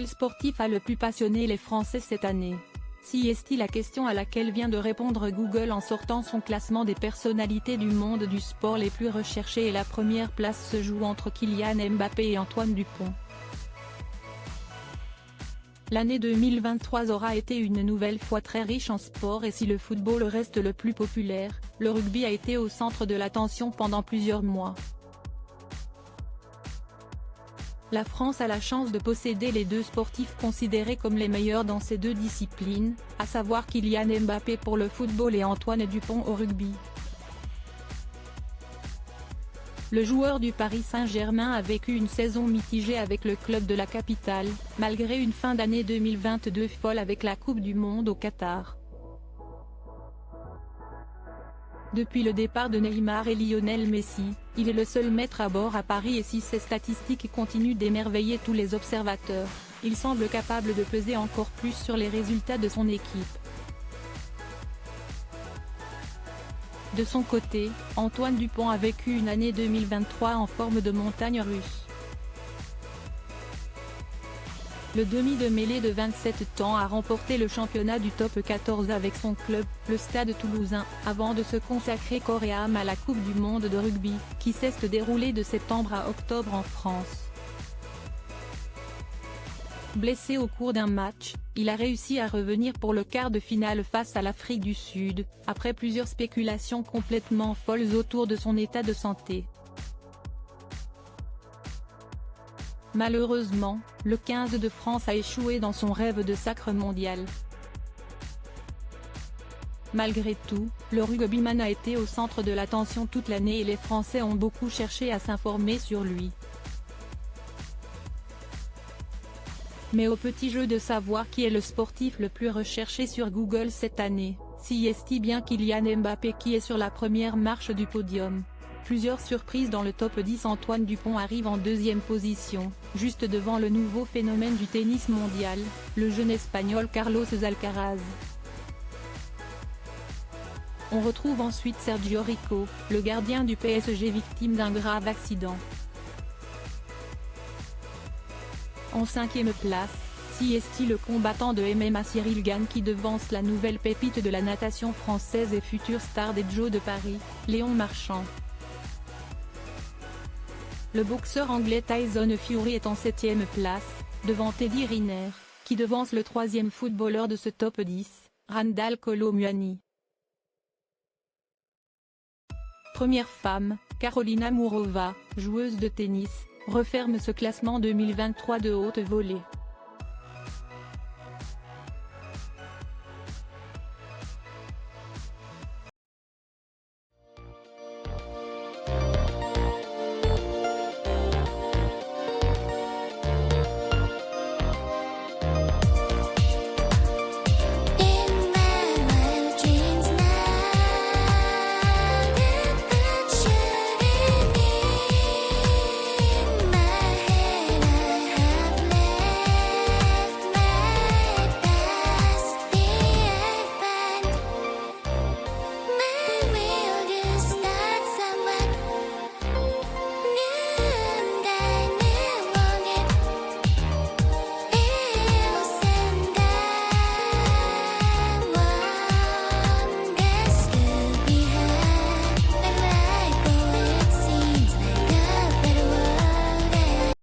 Quel sportif a le plus passionné les Français cette année? Si est la question à laquelle vient de répondre Google en sortant son classement des personnalités du monde du sport les plus recherchées, et la première place se joue entre Kylian Mbappé et Antoine Dupont. L'année 2023 aura été une nouvelle fois très riche en sport, et si le football reste le plus populaire, le rugby a été au centre de l'attention pendant plusieurs mois. La France a la chance de posséder les deux sportifs considérés comme les meilleurs dans ces deux disciplines, à savoir Kylian Mbappé pour le football et Antoine Dupont au rugby. Le joueur du Paris Saint-Germain a vécu une saison mitigée avec le club de la capitale, malgré une fin d'année 2022 folle avec la Coupe du Monde au Qatar. Depuis le départ de Neymar et Lionel Messi, il est le seul maître à bord à Paris, et si ses statistiques continuent d'émerveiller tous les observateurs, il semble capable de peser encore plus sur les résultats de son équipe. De son côté, Antoine Dupont a vécu une année 2023 en forme de montagne russe. Le demi de mêlée de 27 ans a remporté le championnat du top 14 avec son club, le Stade Toulousain, avant de se consacrer corps et âme à la Coupe du Monde de rugby, qui cesse de dérouler de septembre à octobre en France. Blessé au cours d'un match, il a réussi à revenir pour le quart de finale face à l'Afrique du Sud, après plusieurs spéculations complètement folles autour de son état de santé. Malheureusement, le 15 de France a échoué dans son rêve de sacre mondial. Malgré tout, le rugbyman a été au centre de l'attention toute l'année et les Français ont beaucoup cherché à s'informer sur lui. Mais au petit jeu de savoir qui est le sportif le plus recherché sur Google cette année, si est bien Kylian Mbappé qui est sur la première marche du podium. Plusieurs surprises dans le top 10. Antoine Dupont arrive en deuxième position, juste devant le nouveau phénomène du tennis mondial, le jeune espagnol Carlos Alcaraz. On retrouve ensuite Sergio Rico, le gardien du PSG victime d'un grave accident. En cinquième place, si est le combattant de MMA Cyril Gane qui devance la nouvelle pépite de la natation française et future star des Jeux de Paris, Léon Marchand. Le boxeur anglais Tyson Fury est en 7e place, devant Teddy Riner, qui devance le troisième footballeur de ce top 10, Randal Kolo Muani. Première femme, Carolina Mourova, joueuse de tennis, referme ce classement 2023 de haute volée.